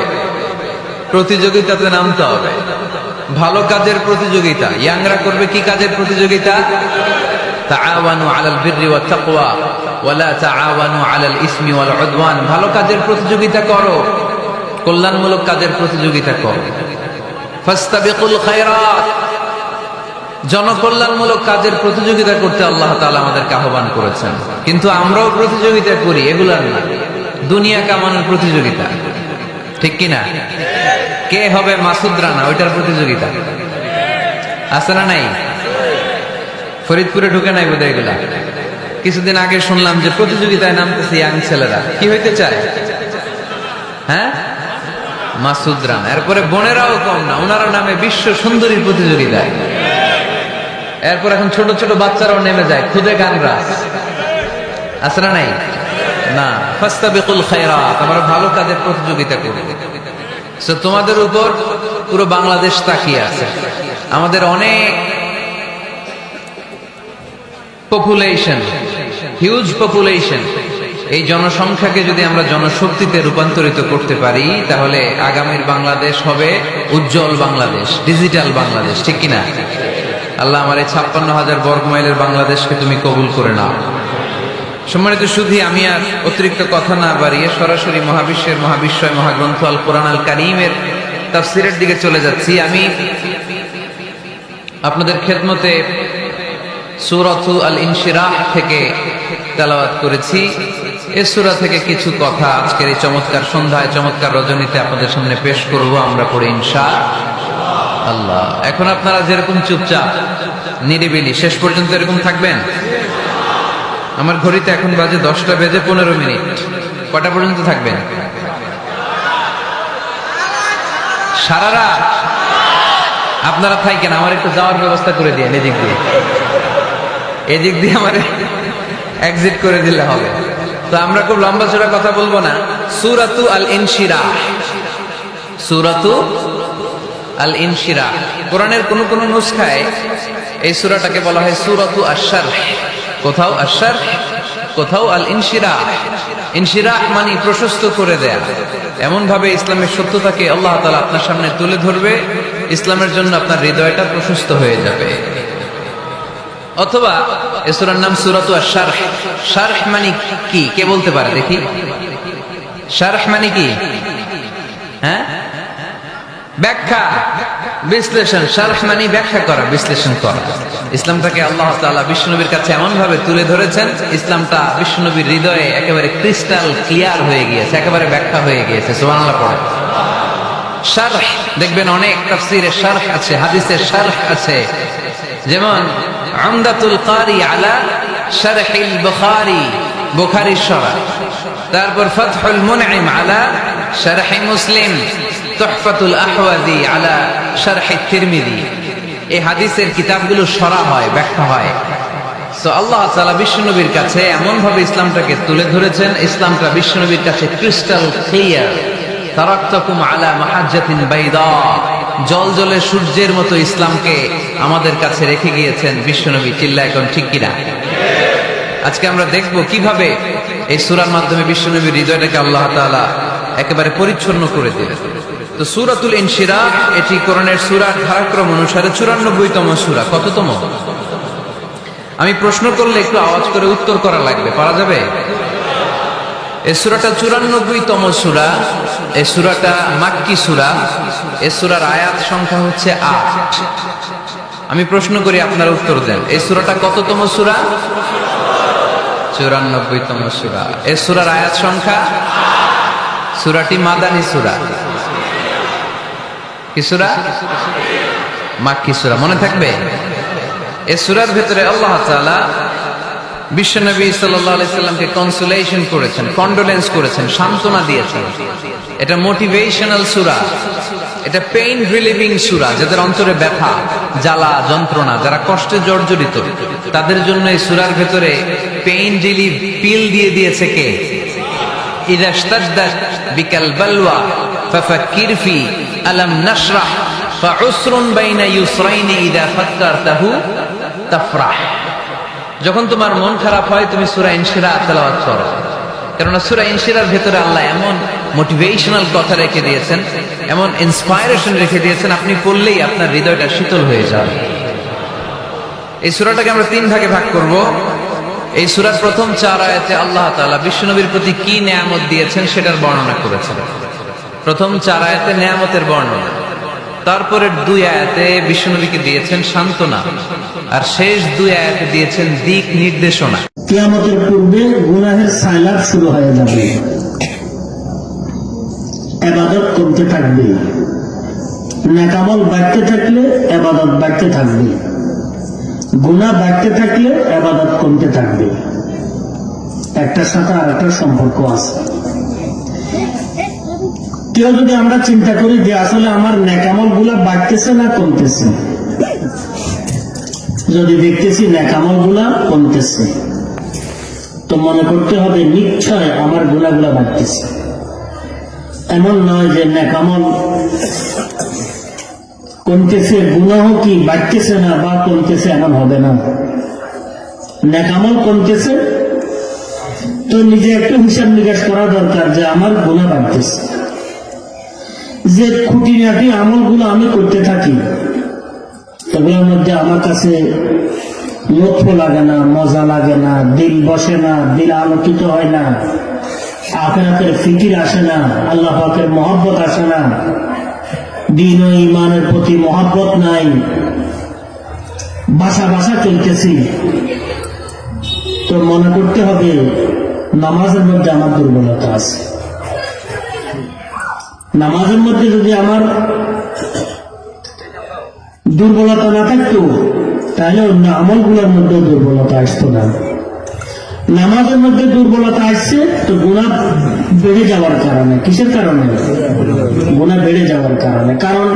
প্রতিযোগিতাতে নামতে হবে। ভালো কাজের প্রতিযোগিতা। ইয়াংরা করবে কি কাজের প্রতিযোগিতা? তাআওয়ানু আলাল বিররি ওয়াত তাকওয়া ওয়ালা তাআওয়ানু আলাল ইসমি ওয়াল উদওয়ান। ভালো কাজের প্রতিযোগিতা করো, কল্যাণমূলক কাজের প্রতিযোগিতা করো। ফাস্তাবিকুল খায়রাত। জনকল্যাণমূলক কাজের প্রতিযোগিতা করতে আল্লাহ তাআলা আমাদেরকে আহ্বান করেছেন। কিন্তু আমরাও প্রতিযোগিতা করি, এগুলার না, দুনিয়া কামানোর প্রতিযোগিতা, ঠিক কিনা? কে হবে মাসুদ রানা, ওইটার প্রতিযোগিতা আছে না নাই? ফরিদপুরে ঢুকে নাই বোধহয় এগুলা। কিছুদিন আগে শুনলাম যে প্রতিযোগিতায় নামতেছে ইয়াং ছেলেরা। কি হইতে চায়? হ্যাঁ, মাসুদ রানা। এরপরে বোনেরাও কম না, ওনারা নামে বিশ্ব সুন্দরীর প্রতিযোগিতায়। এরপর এখন ছোট ছোট বাচ্চারাও নেমে যায় খুদে গানরাজ। আছে না নাই? না। ফাস্তাবিকুল খায়রাত। আমরা ভালো কাজের প্রতিযোগিতা করি। তোমাদের উপর পুরো বাংলাদেশ তাকিয়ে আছে। আমাদের অনেক পপুলেশন, হিউজ পপুলেশন। এই জনসংখ্যাকে যদি আমরা জনশক্তিতে রূপান্তরিত করতে পারি, তাহলে আগামীর বাংলাদেশ হবে উজ্জ্বল বাংলাদেশ, ডিজিটাল বাংলাদেশ, ঠিক কিনা? আল্লাহ আমার এই 56,000 বর্গমাইলের বাংলাদেশকে তুমি কবুল করে নাও। সম্মানিত সুধী, আমি আর অতিরিক্ত কথা না বাড়িয়ে সরাসরি মহাবিশ্বের মহাবিশ্বয় মহাগ্রন্থ আল কোরআন আল কারীমের তাফসীরের দিকে চলে যাচ্ছি। আমি আপনাদের খেদমতে সূরাতু আল ইনশিরাহ থেকে তেলাওয়াত করেছি। এই সূরা থেকে কিছু কথা আজকের এই চমৎকার সন্ধ্যায়, চমৎকার রজনীতে আপনাদের সামনে পেশ করব। আমরা পড়ি ইনশাআল্লাহ। এখন আপনারা যেরকম চুপচাপ নিরিবিলি শেষ পর্যন্ত এরকম থাকবেন। আমার ঘড়িতে এখন বাজে 10:15। কটা পর্যন্ত থাকবেন? সারা রাত? আপনারা থাকেন, আমার একটু যাওয়ার ব্যবস্থা করে দিয়ে এদিক দিয়ে, এদিক দিয়ে আমার এক্সিট করে দিলে হবে। তো আমরা খুব লম্বা চড়া কথা বলবো না। সূরাতু আল ইনশিরাহ, সূরাতু আল ইনশিরাহ। কোরআনের কোন কোন নুসখায় এই সূরাটাকে বলা হয় সূরাতু আশ-শারহ। কোথাও আশ-শারহ, কোথাও আল ইনশিরাহ। ইনশিরাহ মানে প্রশস্ত করে দেয়া। এমন ভাবে ইসলামের সত্যতাকে আল্লাহ তাআলা আপনার সামনে তুলে ধরবে, ইসলামের জন্য আপনার হৃদয়টা প্রশস্ত হয়ে যাবে। অথবা এই সূরার নাম সূরাতু আশ-শারহ। শারহ মানে কি? কে বলতে পারে দেখি? শারহ মানে কি? হ্যাঁ, ব্যাখ্যা বিশ্লেষণ, শারহ মানে ব্যাখ্যা করা, বিশ্লেষণ করা। ইসলামটাকে আল্লাহ তাআলা বিশ্বনবীর কাছে এমন ভাবে তুলে ধরেছেন, ইসলামটা বিশ্বনবীর হৃদয়ে একেবারে ক্রিস্টাল ক্লিয়ার হয়ে গিয়েছে, একেবারে ব্যাখ্যা হয়ে গিয়েছে। সুবহানাল্লাহ পড়ে। শারহ দেখবেন অনেক তাফসীরে শারহ আছে, হাদিসের শারহ আছে, যেমন উমদাতুল কারি আলা শারহিল বুখারী, বুখারীর শারহ। তারপর ফাতহুল মুনঈম আলা শারহি মুসলিম, তুহফাতুল আহওয়াযী আলা শারহি তিরমিযী। এই হাদিসের কিতাবগুলো শরা হয়, ব্যাখ্যা হয়। সো আল্লাহ তাআলা বিশ্বনবীর কাছে এমন ভাবে ইসলামটাকে তুলে ধরেছেন, ইসলামটা বিশ্বনবীর কাছে ক্রিস্টাল ক্লিয়ার। তারাকতুকুম আলা মাহাজ্জাতিন বাইদা, জলজলে সূর্যের মতো ইসলামকে আমাদের কাছে রেখে গিয়েছেন বিশ্বনবী। চিল্লায় এখন ঠিক কিনা? আজকে আমরা দেখব কিভাবে এই সূরার মাধ্যমে বিশ্বনবীর হৃদয়টাকে আল্লাহ তাআলা একেবারে পরিচ্ছন্ন করে দিলেন। তো সূরাতুল ইনশিরাহ এটি কোরআনের সূরার ধারাক্রম অনুসারে 94তম সূরা। কততম? আমি প্রশ্ন করলে একটু আওয়াজ করে উত্তর করা লাগবে, পারা যাবে? এই সূরাটা 94তম সূরা। এই সূরাটা মাক্কি সূরা। এই সূরার আয়াত সংখ্যা হচ্ছে 8। আমি প্রশ্ন করি, আপনারা উত্তর দেন। এই সূরাটা কততম সূরা? 94তম সূরা। এই সূরার আয়াত সংখ্যা? সূরাটি মাদানী সূরা। কি সূরা? মাক্কি সূরা। মনে থাকবে? এই সূরার ভেতরে আল্লাহ তাআলা বিশ্বনবী সাল্লাল্লাহু আলাইহি সাল্লামকে কনসোলেশন করেছেন, কন্ডোলেন্স করেছেন, সান্ত্বনা দিয়েছেন। এটা মোটিভেশনাল সূরা, এটা পেইন রিলিভিং সূরা। যাদের অন্তরে ব্যথা, জ্বালা, যন্ত্রণা, যারা কষ্টে জর্জরিত, তাদের জন্য এই সূরার ভেতরে পেইন রিলিভ পিল দিয়ে দিয়েছে কে? ইযা ইশতাদ্দাত বিকাল বালওয়া ফাফাক্কির ফি আলাম নাশরাহ ফাউসরুন বাইনা ইউসরাইনি ইযা ফাক্কারতাহু তাফরাহ। যখন তোমার মন খারাপ হয়, তুমি সূরা ইনশিরাহ তেলাওয়াত করো, কেননা সূরা ইনশিরাহর ভেতরে আল্লাহ এমন মোটিভেশনাল কথা রেখে দিয়েছেন, এমন ইন্সপায়ারেশন রেখে দিয়েছেন, আপনি পড়লেই আপনার হৃদয়টা শীতল হয়ে যাবে। এই সূরাটাকে আমরা 3 ভাগে ভাগ করব। এই সূরার প্রথম 4 আয়াতে আল্লাহ তাআলা বিশ্বনবীর প্রতি কি নেয়ামত দিয়েছেন সেটার বর্ণনা করেছেন। প্রথম 4 আয়াতে নেয়ামতের বর্ণনা, তারপরের 2 আয়াতে বিশ্বনবীকে দিয়েছেন সান্ত্বনা, আর শেষ 2 আয়াতে দিয়েছেন দিক নির্দেশনা।
কিয়ামতের পূর্বে গুনাহের সাইলাব শুরু হয়ে যাবে, ইবাদত করতে থাকবে, নেকামল বাড়তে থাকলে ইবাদত বাড়তে থাকবে, গুনাহ বাড়তে থাকলে ইবাদত কমতে থাকবে। একটার সাথে আরেকটার সম্পর্ক আছে। কেউ যদি আমরা চিন্তা করি যে আসলে আমার নেকামল গুলা বাড়তেছে না কমতেছে, যদি দেখতেছি নেকামল গুলা কমতেছে, তো মনে করতে হবে নিশ্চয় আমার গুনাহগুলা বাড়তেছে। এমন নয় যে নেকামল কমতেছে, গুনাহ কি বাড়তেছে না বা কমতেছে, এমন হবে না। নেকামল কমতেছে তো নিজে একটু হিসাব নিকাশ করা দরকার যে আমার গুনাহ বাড়তেছে। যে খুঁটিনাটি আমলগুলো আমি করতে থাকি, এগুলোর মধ্যে আমার কাছে লক্ষ্য লাগে না, মজা লাগে না, দিল বসে না, দিল আলোকিত হয় না, আখিরাতের ফিকির আসে না, আল্লাহ পাকের মহব্বত আসে না, দ্বীন ও ঈমানের প্রতি মহব্বত নাই, বাসা বাসা চলতেছি, তো মনে করতে হবে নামাজের মধ্যে আমার দুর্বলতা আছে। নামাজের মধ্যে যদি আমার দুর্বলতা না থাকতো, তাহলে অন্য আমলগুলোর মধ্যে দুর্বলতা আসতো না। নামাজের মধ্যে দুর্বলতা আসছে তো গুনাহ বেড়ে যাওয়ার কারণে। কিসের কারণে? গুনাহ বেড়ে যাওয়ার কারণে। কারণ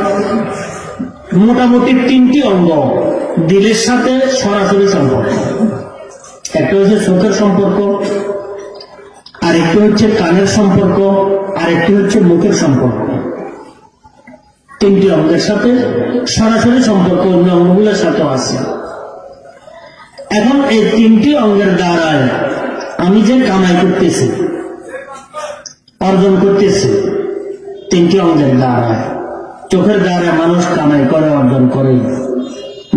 মোটামুটি 3টি অঙ্গ দিলের সাথে সরাসরি সম্পর্ক। একটা হচ্ছে চোখের সম্পর্ক, আরেকটি হচ্ছে কানের সম্পর্ক, আরেকটি হচ্ছে মুখের সম্পর্ক। 3টি অঙ্গের সাথে সরাসরি সম্পর্ক, অন্য অঙ্গগুলোর সাথে আছে। এখন এই 3টি অঙ্গের দ্বারায় আমি যে কামাই করতেছি, অর্জন করতেছি, 3টি অঙ্গের দ্বারায়। চোখের দ্বারা মানুষ কামাই করে, অর্জন করে,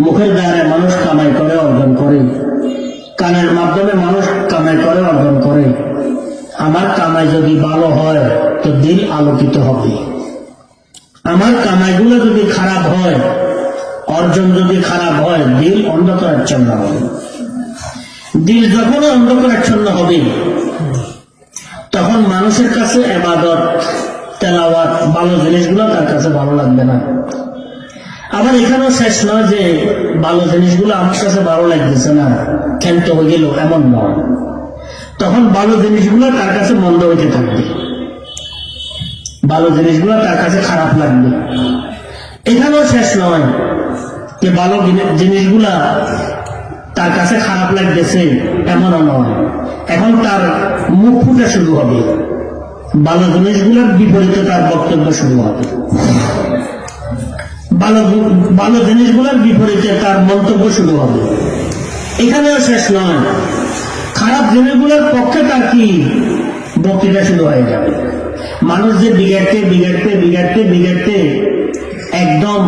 মুখের দ্বারা মানুষ কামাই করে, অর্জন করে, কানের মাধ্যমে মানুষ কামাই করে, অর্জন করে। আমার কামাই যদি ভালো হয় তো দিল আলোকিত হবে, আমার কামাইগুলো যদি খারাপ হয়, অর্জন যদি খারাপ হয়, দিল অন্ধকারাচ্ছন্ন হবে। দিল যখন অন্ধকারাচ্ছন্ন হবে তখন মানুষের কাছে ইবাদত, তেলাওয়াত, ভালো জিনিসগুলো তার কাছে ভালো লাগবে না। আবার এখানেও শেষ নয় যে ভালো জিনিসগুলো আমার কাছে ভালো লাগতেছে না, ক্ষান্ত হয়ে গেল, এমন নয়। তখন ভালো জিনিসগুলো তার কাছে মন্দ হইতে থাকবে, ভালো জিনিসগুলো তার কাছে খারাপ লাগবে। এখানেও শেষ নয় যে ভালো জিনিসগুলা তার কাছে খারাপ লাগতেছে, এমনও নয়। এখন তার মুখ ফুটে শুরু হবে, ভালো জিনিসগুলোর বিপরীতে তার বক্তব্য শুরু হবে, ভালো জিনিসগুলোর বিপরীতে তার মন্তব্য শুরু হবে। এখানেও শেষ নয়, খারাপ জিনিসগুলোর পক্ষে তার কি বক্তৃতা শুরু হয়ে যাবে। মানুষ যে বিগাড়তে বিগাড়তে বিগাড়তে বিগাড়তে একদম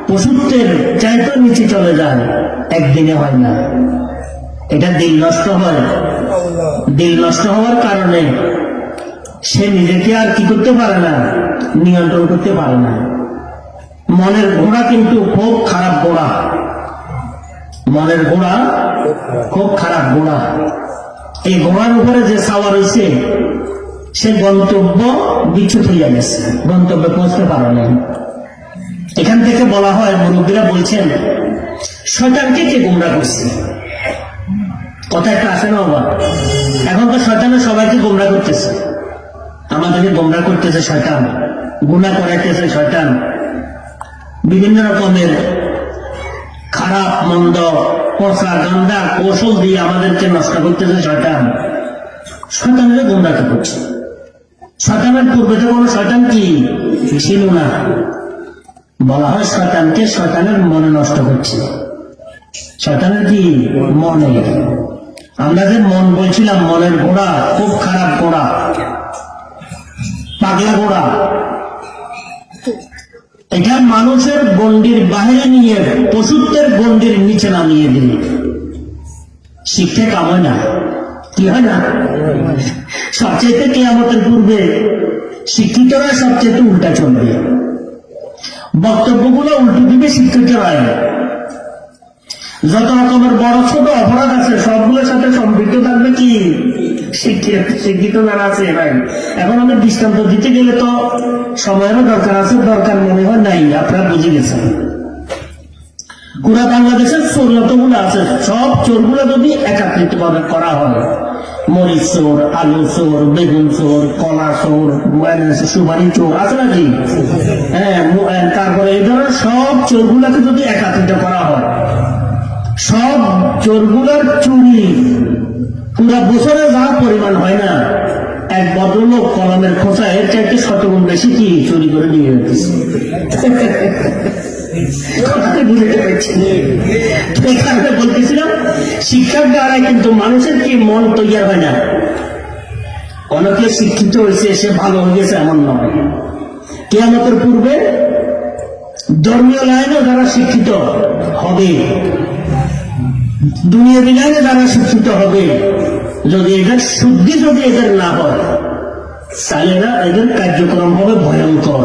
পশুত্বের চাইতে নিচে চলে যায়, একদিনে হয় না। এটা দিল নষ্ট হয়। দিল নষ্ট হওয়ার কারণে সে নিজেকে আর কি করতে পারে না, নিয়ন্ত্রণ করতে পারে না। মনের ঘোড়া কিন্তু খুব খারাপ ঘোড়া, মনের ঘোড়া খুব খারাপ ঘোড়া। এই ঘোড়ার উপরে যে সাওয়ার হয়েছে সে গন্তব্য বিচ্যুত হইয়া গেছে, গন্তব্যে পৌঁছতে পারে নাই। এখান থেকে বলা হয়, মুরব্বীরা বলছেন, শয়তানকে কে গোমরা করছে? কথা একটা আসে না বাবা? এখন তো শয়তানে সবাইকে গোমরা করতেছে, আমাদেরকে গোমরা করতেছে শয়তান, গুনাহ করাইতেছে শয়তান, বিভিন্ন রকমের খারাপ মন্দ পচা গান্দা কৌশল দিয়ে আমাদেরকে নষ্ট করতেছে শয়তান। শয়তানের গোমরাকে করছে। শয়তানের পূর্বে তো কোনো শয়তান কি ছিল না। বলা হয় শয়তানকে শয়তানের মনে নষ্ট করছে। শয়তানের কি মনে? আমরা যে মন বলছিলাম, মনের ঘোড়া খুব খারাপ ঘোড়া, পাগলা ঘোড়া। এটা মানুষের গণ্ডির বাহিরে নিয়ে পশুত্বের গণ্ডির নিচে নামিয়ে দিলে শিক্ষা কাম হয় না, কি হয় না? সবচেয়ে কিয়ামতের পূর্বে শিক্ষিতরা সবচেয়ে উল্টা চলবে, বক্তব্যগুলো উল্টো দিবে শিক্ষিতরা। যত রকমের বড় ছোট অপরাধ আছে সবগুলোর সাথে সম্পৃক্ত থাকবে কি শিক্ষিত যারা আছে ভাই। এখন আমি দৃষ্টান্ত দিতে গেলে তো সময়েরও দরকার আছে, দরকার মনে হয় নাই, আপনারা বুঝে গেছেন। পুরা বাংলাদেশের চোর যতগুলো আছে সব চোরগুলো যদি একত্রিত ভাবে করা হয়, মরিচ চোর, আলু চোর, বেগুন চোর, কলা চোর, সুপারি চোর আছে নাকি, হ্যাঁ, তারপরে এই ধরনের সব চোরগুলাকে যদি একত্রিত করা হয়, সব চোরগুলোর চুরি পুরা বছরে যা পরিমাণ হয় না, এক ভদ্রলোক কলমের খোঁচা এর চাইতে 100 গুণ বেশি কি চুরি করে নিয়ে যেতেছে। বলতেছিলাম শিক্ষার দ্বারা কিন্তু মানুষের কি মন তৈরি হয় না। অনেকে শিক্ষিত হয়েছে, সে ভালো হয়ে গেছে এমন নয়। কিয়ামতের পূর্বে ধর্মীয় লাইনে যারা শিক্ষিত হবে, দুনিয়া লাইনে যারা শিক্ষিত হবে, যদি এদের শুদ্ধি যদি এদের না হয় তাহলে না এদের কার্যক্রম হবে ভয়ঙ্কর।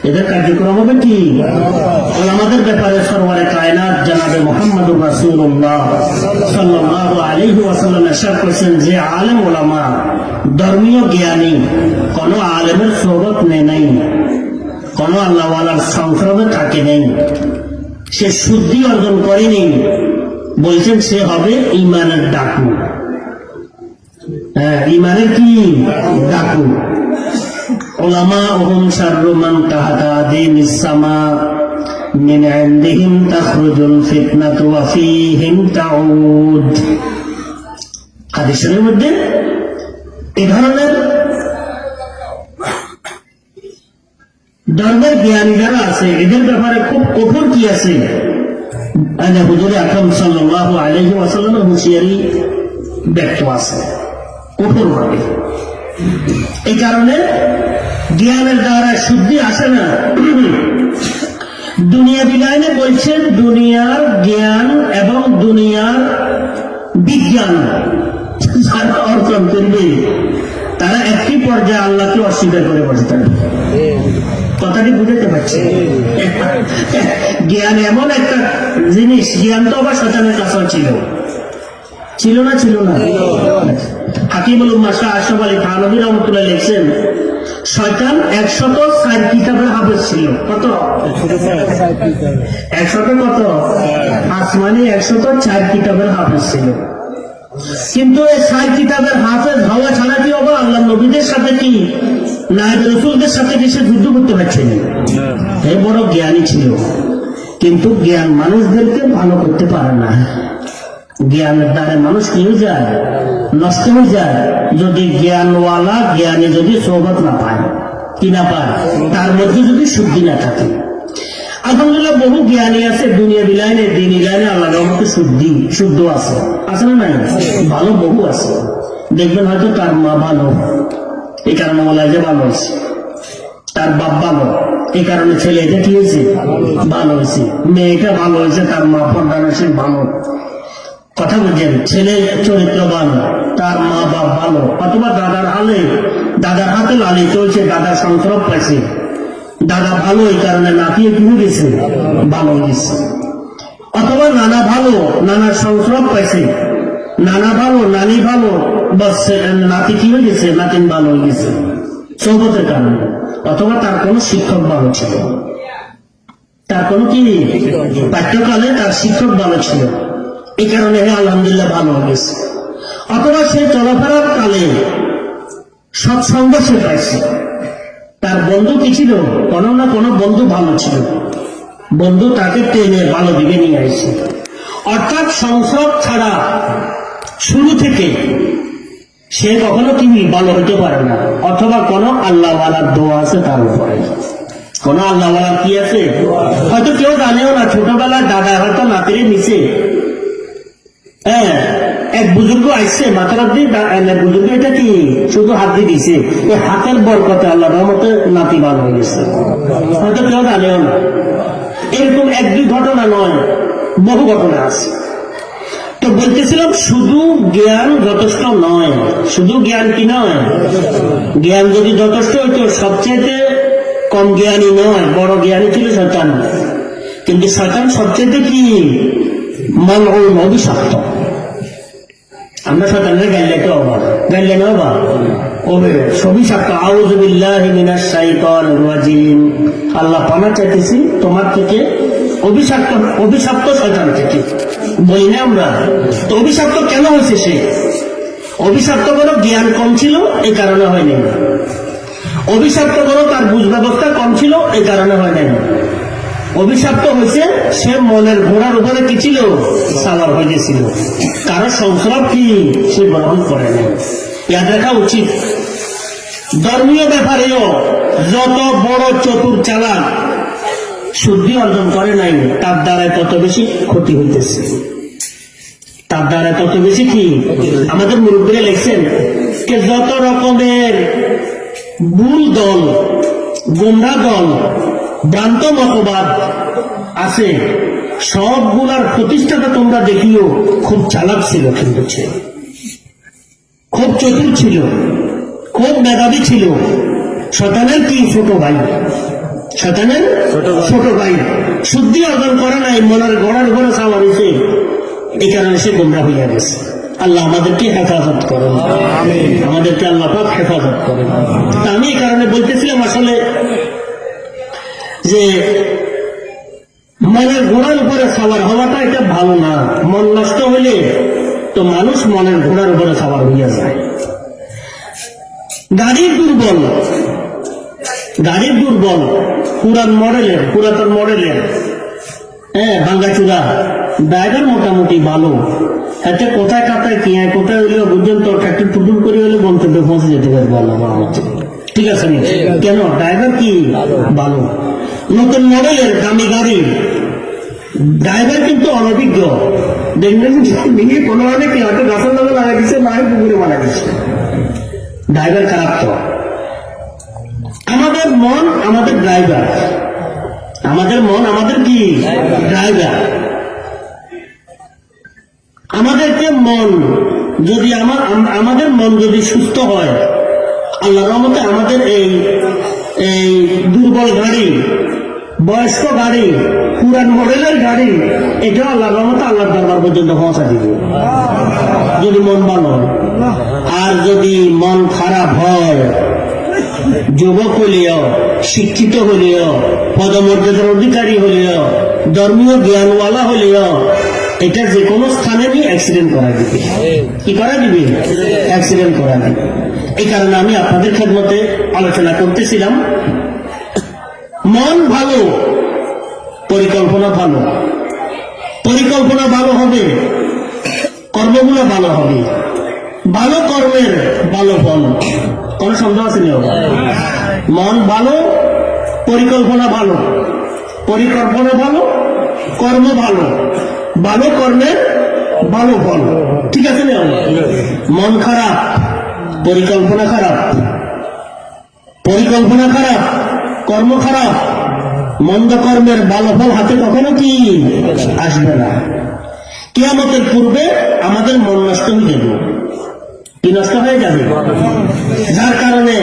এদের কার্যক্রম হবে কি? আমাদের ব্যাপারে সরওয়ারে কায়নাত জনাবে মুহাম্মদুর রাসূলুল্লাহ সাল্লাল্লাহু আলাইহি ওয়াসাল্লাম ইরশাদ করেছেন যে আলেম ওলামা, ধর্মীয় জ্ঞানী কোন আলেমের সোহবত নেয় নাই, কোন আল্লাহ ওয়ালার সংসর্গে থাকে নেই, সে শুদ্ধি অর্জন করেনি, বলছেন সে হবে ঈমানের ডাকু। হ্যাঁ, ঈমানের কি ডাকু। উলামাউহুম শাররু মান তাহাতা আদিমিস সামা মিন ইনদিহিম তাখরুজুল ফিতনাতু ওয়া ফীহিম তাউদ। হাদিসের মধ্যে এই ধরনের ধর্মের জ্ঞানী যারা আছে এদের ব্যাপারে খুব কঠোর কি আছে, হুজুর আকরাম সাল্লাল্লাহু আলাইহি ওয়াসাল্লামের হুঁশিয়ারি ব্যক্ত আছে কঠোর ভাবে। এই কারণে জ্ঞানের দ্বারা শুদ্ধি আসে না। দুনিয়া বিলাইনে বলছেন দুনিয়ার জ্ঞান এবং দুনিয়ার বিজ্ঞান যারা অর্জন করবে তারা একটি পর্যায়ে আল্লাহকে অস্বীকার করে বসে থাকে। কথাটি বুঝতে পারছি? জ্ঞান এমন একটা জিনিস, জ্ঞান তো আবার শয়তানের কাছেও ছিল, ছিল না? ছিল না? হাকিমুল উম্মাহ শাহ আশরাফ আলী থানভী রহমাতুল্লাহ লিখছেন, শয়তান 104 কিতাবের হাফেজ ছিল। কত? 100 কত? আসমানি 104 কিতাবের হাফেজ ছিল। কিন্তু এই 6 কিতাবের হাফেজ হওয়া ছাড়া কি হবে? আল্লাহ নবীদের সাথে কি নায়েব রাসূলদের সাথে কি সে যুদ্ধ করতে পারছেন? এ বড় জ্ঞানী ছিল, কিন্তু জ্ঞান মানুষদেরকে ভালো করতে পারে না। জ্ঞানের দ্বারা মানুষ কি হয়ে যায়? নষ্ট হয়ে যায়। যদি জ্ঞানওয়ালা জ্ঞানী যদি সোহবত না পায়, কি না পায়, তার মধ্যে যদি শুদ্ধি না থাকে। আলহামদুলিল্লাহ বহু জ্ঞানী আছে দুনিয়া বিলাইনে, দিনী লাইনে, আল্লাহ রহমতে শুদ্ধ আছে, আছে না নাই? ভালো বহু আছে। দেখবেন হয়তো তার মা ভালো, এই কারণে বলা যায় ভালো হয়েছে, তার বাপ ভালো, এই কারণে ছেলে এটা কি হয়েছে? ভালো হয়েছে। মেয়েটা ভালো হয়েছে, তার মা পর্দানসীন ভালো। কথা বুঝছেন? ছেলে চরিত্রবান, তার মা বাপ ভালো, অথবা দাদার হাতে লালি চলছে, দাদার সংস্রব পাইছে, দাদা ভালো, এই কারণে নাতিও কি গেছে? ভালো হয়েছে। অথবা নানা ভালো, নানার সংস্রব পাইছে, নানা ভালো, নানি ভালো, বাস নাতি কি হয়ে গেছে? নাতিন ভালো হয়ে গেছে সোহবতের কারণে। অথবা তার কোনো শিক্ষক ভালো ছিল, তার কোনো কি পাঠ্যকালে তার শিক্ষক ভালো ছিল, এই কারণে আলহামদুলিল্লাহ ভালো হয়ে গেছে। অথবা সে চলাফেরার কালে সৎসঙ্গ সে পাইছে, তার বন্ধু কি ছিল? কোনো না কোনো বন্ধু ভালো ছিল, বন্ধু তাকে টেনে ভালো দিকে নিয়ে আসছে। অর্থাৎ সংসর্গ ছাড়া শুরু থেকে সে কখনো কি ভালো হতে পারে না। অথবা কোনো আল্লাহওয়ালার দোয়া আছে তার উপরে, কোন আল্লাহওয়ালার কি আছে? হয়তো কেউ জানেও না, ছোটবেলায় দাদা হয়তো নাতিরে নিচে, হ্যাঁ, এক বুজুর্গ আসছে মাথার দিন, বুজুর্গ এটা কি শুধু হাত দিয়ে দিছে, এই হাতের বরকতে আল্লাহ রহমতে নাতি ভালো হয়ে গেছে, হয়তো কেউ জানেও না। এরকম 1-2 ঘটনা নয়, বহু ঘটনা আছে। তো বলতেছিলাম শুধু জ্ঞান যথেষ্ট নয়। শুধু জ্ঞান কি নয়? জ্ঞান যদি যথেষ্ট হইতো, সবচেয়ে কম জ্ঞানী নয়, বড় জ্ঞানী ছিল শয়তান। কিন্তু শয়তান সবচেয়ে কি মালউন, অভিশপ্ত। আমরা শয়তানের গাইলে তো অবাক, গাইলে না অবাক, অভিশপ্ত। আউযু বিল্লাহি মিনাশ শাইতানির রাজিম। আল্লাহ পানা চাইতেছি তোমার থেকে, অভিশপ্ত শয়তান থেকে, বলি না আমরা? তো অভিশপ্ত কেন হয়েছে সে? অভিশপ্ত বড় জ্ঞান কম ছিল, এই কারণে হয়নি। অভিশপ্ত বড় তার বুঝ ব্যবস্থা কম ছিল, এই কারণে হয় নাই। অভিশপ্ত হয়েছে সে মনের ঘোড়ার উপরে কি ছিল? সাওয়ার হয়ে গেছিল। কারো সংস্রব কি সে গ্রহণ করে নাই। ইয়াদ রাখা উচিত। ধর্মীয় ব্যাপারেও যত বড় চতুর চালাক শুদ্ধি অর্জন করে নাই, তার দ্বারাই তত বেশি ক্ষতি হইতেছে, তার দ্বারা তত বেশি কি। আমাদের মুরব্বীরা লিখছেন যে যত রকমের ভুল দল, গোমরাহ দল, ভ্রান্ত মতবাদ আছে, সবগুলার প্রতিষ্ঠাতা তোমরা দেখিও খুব চালাক ছিল, কিন্তু খুব চতুর ছিল, খুব মেধাবী ছিল। শয়তানের কি ছোট ভাই, শয়তানের ছোট ভাই শুদ্ধি অর্জন করে নাই, মনের গোড়ার উপরে সাওয়ার হয়েছে, এই কারণে সে গোমরাহ হইয়া গেছে। আল্লাহ আমাদেরকে হেফাজত করেন, আমাদেরকে আল্লাহ পাক হেফাজত করেন। তা আমি এই কারণে বলতেছিলাম আসলে যে মনের ঘোড়ার উপরে সাওয়ার হওয়াটা এটা ভালো না। মন নষ্ট হইলে তো মানুষ মনের ঘোড়ার উপরে সাওয়ার হইয়া যায়। গাড়ির দুর্বল পুরাতন মডেলের, হ্যাঁ, ভাঙ্গাচুরা ড্রাইভার মোটামুটি ভালো, এতে কোথায় কাটায় কি হয়, কোথায় হইলেও বুঝছেন তো, ট্রাক্টর টুটুল করে হলে গন্তব্যে পৌঁছে যেতে পারবো আল্লাহ রহমতে। ঠিক আছে, কেন? ড্রাইভার কি ভালো। নতুন মডেলের দামি গাড়ি ড্রাইভার কিন্তু অনভিজ্ঞ, দেখবেন কোনো অনেকে হয়তো গাছের নামে লাগা দিচ্ছে, না পুকুরে মারা গেছে, ড্রাইভার খারাপ। তো আমাদের মন আমাদের ড্রাইভার, আমাদের মন আমাদের কি ড্রাইভার। আমাদেরকে মন যদি আমাদের মন যদি সুস্থ হয়, আল্লাহর রহমতে আমাদের এই এই দুর্বল গাড়ি, বয়স্ক গাড়ি, পুরান মডেলের গাড়ি, এটাও আল্লাহর রহমতে আল্লাহর দরবার পর্যন্ত পৌঁছা দিবে যদি মন ভালো হয়। আর যদি মন খারাপ হয়, যুবক হলেও, শিক্ষিত হলেও, পদমর্যাদার অধিকারী হলেও, ধর্মীয় জ্ঞানওয়ালা হলেও, এটা যে কোনো স্থানে নিয়ে অ্যাক্সিডেন্ট করা দিবে। কি করা দিবে? অ্যাক্সিডেন্ট করা দিবে। এই কারণে আমি আপনাদের খেদমতে আলোচনা করতেছিলাম, মন ভালো, পরিকল্পনা ভালো, পরিকল্পনা ভালো হবে, কর্মগুলো ভালো হবে, ভালো কর্মের ভালো ফল, কোন সন্দেহ আছে না? মন ভালো, পরিকল্পনা ভালো, পরিকল্পনা ভালো, কর্ম ভালো, ভালো কর্মের ভালো ফল, ঠিক আছে না? মন খারাপ, পরিকল্পনা খারাপ, পরিকল্পনা খারাপ, কর্ম খারাপ, মন্দ কর্মের ভালো ফল হাতে কখনো কি আসবে না। কিয়ামতের পূর্বে আমাদের মন নষ্ট হয়ে যাবে। কি নষ্ট হয়ে যাবে? যার কারণে